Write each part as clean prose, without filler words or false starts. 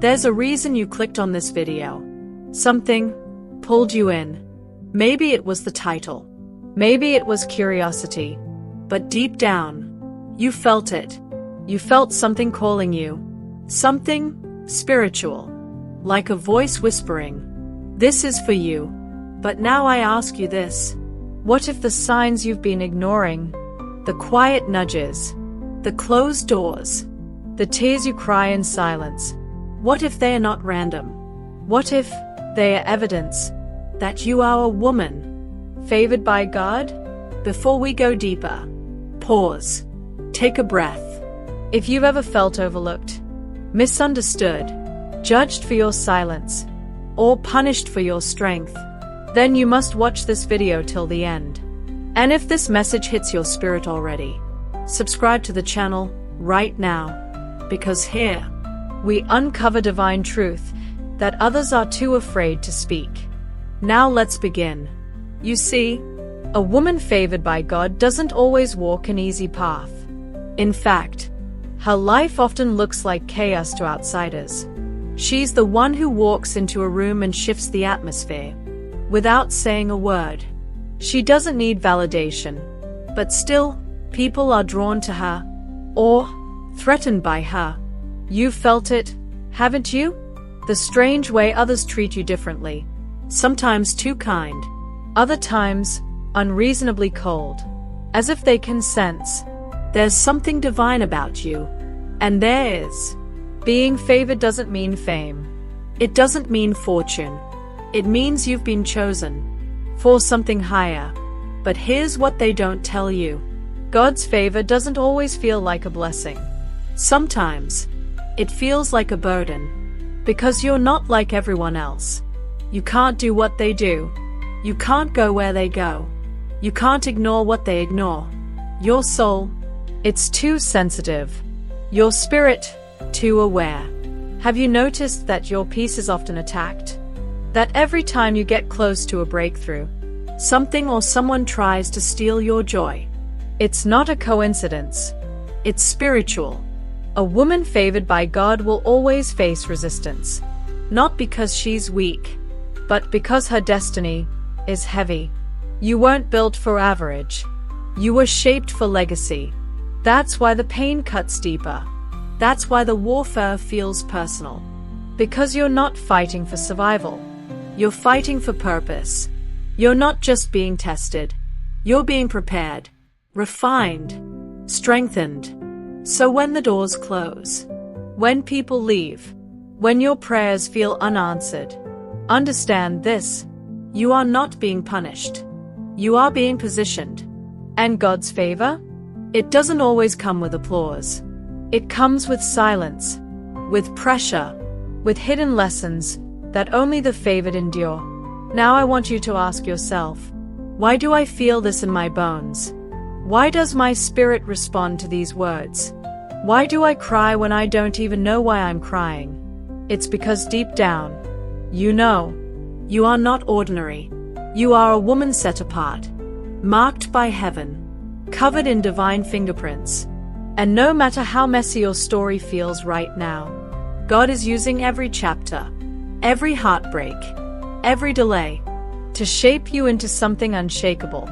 There's a reason you clicked on this video. Something pulled you in. Maybe it was the title. Maybe it was curiosity. But deep down, you felt it. You felt something calling you. Something spiritual. Like a voice whispering, "This is for you." But now I ask you this. What if the signs you've been ignoring, the quiet nudges, the closed doors, the tears you cry in silence, what if they are not random? What if they are evidence that you are a woman, favored by God? Before we go deeper, pause. Take a breath. If you've ever felt overlooked, misunderstood, judged for your silence, or punished for your strength, then you must watch this video till the end. And if this message hits your spirit already, subscribe to the channel right now, because here, we uncover divine truth that others are too afraid to speak. Now let's begin. You see, a woman favored by God doesn't always walk an easy path. In fact, her life often looks like chaos to outsiders. She's the one who walks into a room and shifts the atmosphere without saying a word. She doesn't need validation, but still, people are drawn to her or threatened by her. You've felt it, haven't you? The strange way others treat you differently, sometimes too kind, other times unreasonably cold, as if they can sense there's something divine about you. And there is. Being favored doesn't mean fame. It doesn't mean fortune. It means you've been chosen for something higher. But here's what they don't tell you. God's favor doesn't always feel like a blessing. Sometimes, it feels like a burden. Because you're not like everyone else. You can't do what they do. You can't go where they go. You can't ignore what they ignore. Your soul, it's too sensitive. Your spirit, too aware. Have you noticed that your peace is often attacked? That every time you get close to a breakthrough, something or someone tries to steal your joy? It's not a coincidence. It's spiritual. A woman favored by God will always face resistance. Not because she's weak, but because her destiny is heavy. You weren't built for average. You were shaped for legacy. That's why the pain cuts deeper. That's why the warfare feels personal. Because you're not fighting for survival. You're fighting for purpose. You're not just being tested. You're being prepared, refined, strengthened. So when the doors close, when people leave, when your prayers feel unanswered, understand this: you are not being punished. You are being positioned. And God's favor? It doesn't always come with applause. It comes with silence, with pressure, with hidden lessons that only the favored endure. Now I want you to ask yourself, why do I feel this in my bones? Why does my spirit respond to these words? Why do I cry when I don't even know why I'm crying? It's because deep down, you know, you are not ordinary. You are a woman set apart, marked by heaven, covered in divine fingerprints. And no matter how messy your story feels right now, God is using every chapter, every heartbreak, every delay, to shape you into something unshakable.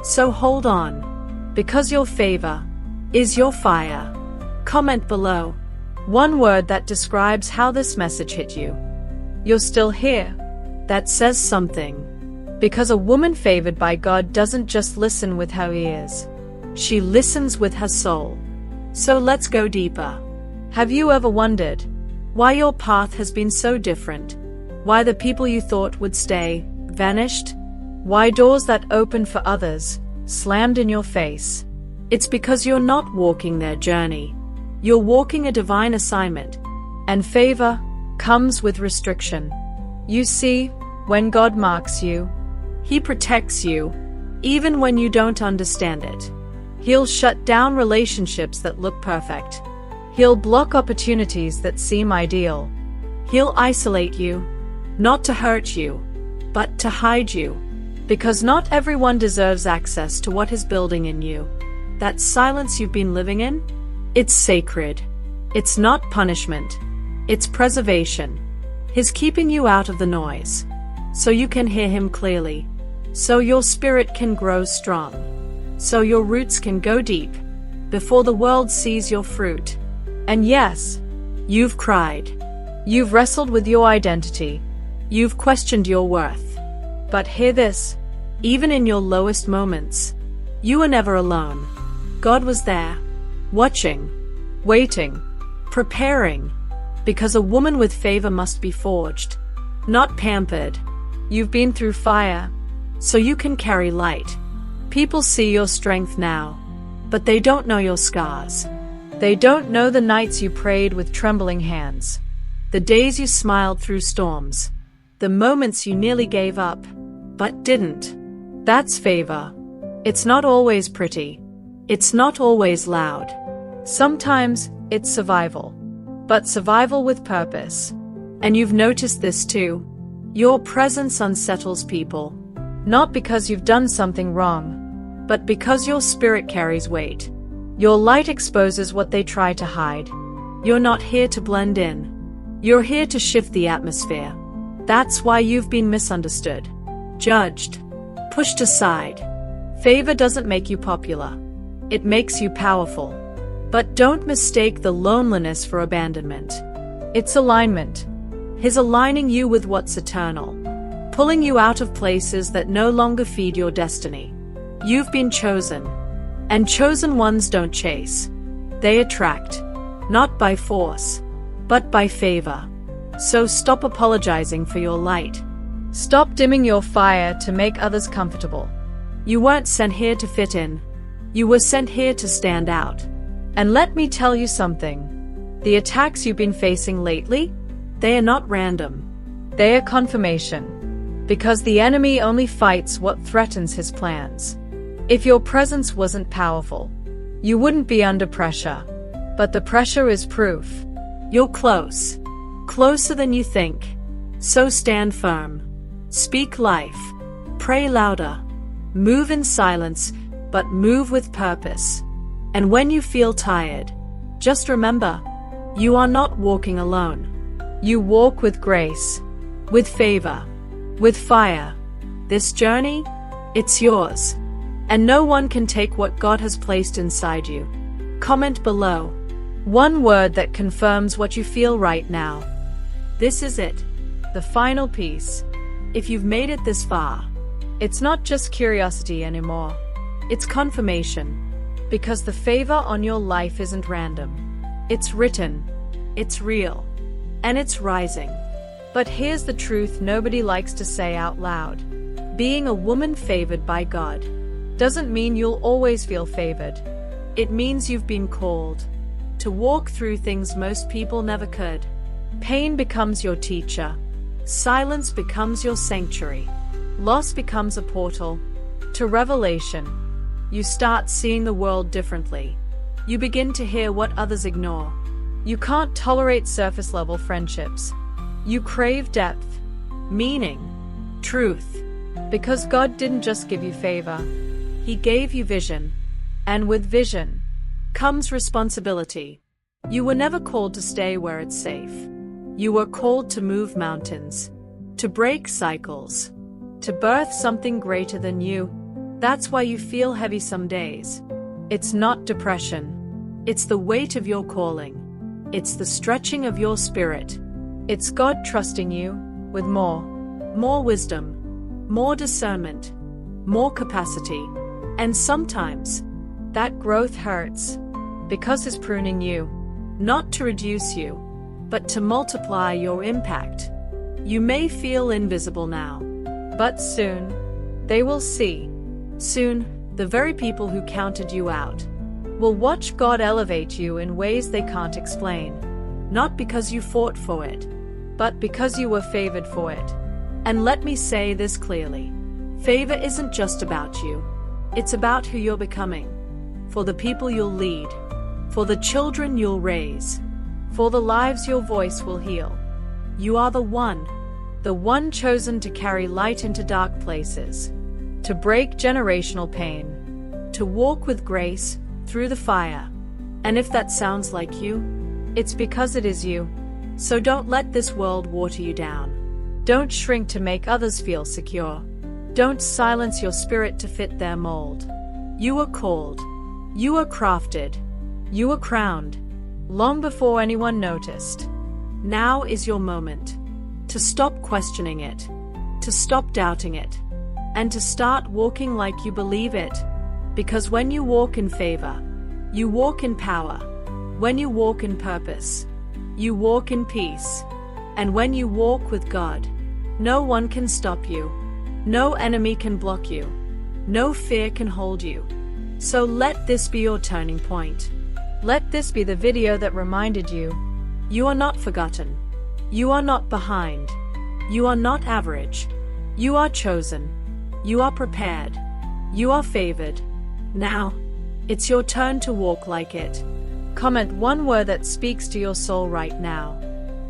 So hold on, because your favor is your fire. Comment below one word that describes how this message hit you. You're still here. That says something. Because a woman favored by God doesn't just listen with her ears. She listens with her soul. So let's go deeper. Have you ever wondered why your path has been so different? Why the people you thought would stay vanished? Why doors that opened for others slammed in your face? It's because you're not walking their journey. You're walking a divine assignment. And favor comes with restriction. You see, when God marks you, He protects you, even when you don't understand it. He'll shut down relationships that look perfect. He'll block opportunities that seem ideal. He'll isolate you, not to hurt you, but to hide you. Because not everyone deserves access to what He's building in you. That silence you've been living in? It's sacred. It's not punishment. It's preservation. He's keeping you out of the noise, so you can hear him clearly, so your spirit can grow strong, so your roots can go deep, before the world sees your fruit. And yes, you've cried. You've wrestled with your identity. You've questioned your worth. But hear this, even in your lowest moments, you were never alone. God was there, watching, waiting, preparing, because a woman with favor must be forged, not pampered. You've been through fire, so you can carry light. People see your strength now, but they don't know your scars. They don't know the nights you prayed with trembling hands, the days you smiled through storms, the moments you nearly gave up, but didn't. That's favor. It's not always pretty. It's not always loud. Sometimes it's survival, but survival with purpose. And you've noticed this too. Your presence unsettles people, not because you've done something wrong, but because your spirit carries weight. Your light exposes what they try to hide. You're not here to blend in. You're here to shift the atmosphere. That's why you've been misunderstood, judged, pushed aside. Favor doesn't make you popular. It makes you powerful. But don't mistake the loneliness for abandonment. It's alignment. He's aligning you with what's eternal, pulling you out of places that no longer feed your destiny. You've been chosen. And chosen ones don't chase. They attract, not by force, but by favor. So stop apologizing for your light. Stop dimming your fire to make others comfortable. You weren't sent here to fit in. You were sent here to stand out. And let me tell you something. The attacks you've been facing lately, they are not random. They are confirmation. Because the enemy only fights what threatens his plans. If your presence wasn't powerful, you wouldn't be under pressure. But the pressure is proof. You're close. Closer than you think. So stand firm. Speak life. Pray louder. Move in silence, but move with purpose. And when you feel tired, just remember, you are not walking alone. You walk with grace, with favor, with fire. This journey, it's yours. And no one can take what God has placed inside you. Comment below. One word that confirms what you feel right now. This is it. The final piece. If you've made it this far, it's not just curiosity anymore. It's confirmation. Because the favor on your life isn't random. It's written. It's real. And it's rising. But here's the truth nobody likes to say out loud. Being a woman favored by God doesn't mean you'll always feel favored. It means you've been called to walk through things most people never could. Pain becomes your teacher. Silence becomes your sanctuary. Loss becomes a portal to revelation. You start seeing the world differently. You begin to hear what others ignore. You can't tolerate surface-level friendships. You crave depth, meaning, truth. Because God didn't just give you favor. He gave you vision. And with vision comes responsibility. You were never called to stay where it's safe. You were called to move mountains, to break cycles, to birth something greater than you. That's why you feel heavy some days. It's not depression. It's the weight of your calling. It's the stretching of your spirit. It's God trusting you with more wisdom, more discernment, more capacity. And sometimes, that growth hurts, because He's pruning you, not to reduce you, but to multiply your impact. You may feel invisible now, but soon, they will see. Soon, the very people who counted you out will watch God elevate you in ways they can't explain. Not because you fought for it, but because you were favored for it. And let me say this clearly. Favor isn't just about you. It's about who you're becoming, for the people you'll lead, for the children you'll raise, for the lives your voice will heal. You are the one chosen to carry light into dark places, to break generational pain, to walk with grace through the fire. And if that sounds like you, it's because it is you. So don't let this world water you down. Don't shrink to make others feel secure. Don't silence your spirit to fit their mold. You are called. You are crafted. You are crowned. Long before anyone noticed. Now is your moment. To stop questioning it. To stop doubting it. And to start walking like you believe it. Because when you walk in favor, you walk in power. When you walk in purpose, you walk in peace. And when you walk with God, no one can stop you. No enemy can block you. No fear can hold you. So let this be your turning point. Let this be the video that reminded you, you are not forgotten. You are not behind. You are not average. You are chosen. You are prepared. You are favored. Now, it's your turn to walk like it. Comment one word that speaks to your soul right now.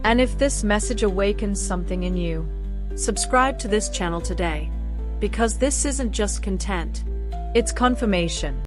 And if this message awakens something in you, subscribe to this channel today. Because this isn't just content, it's confirmation.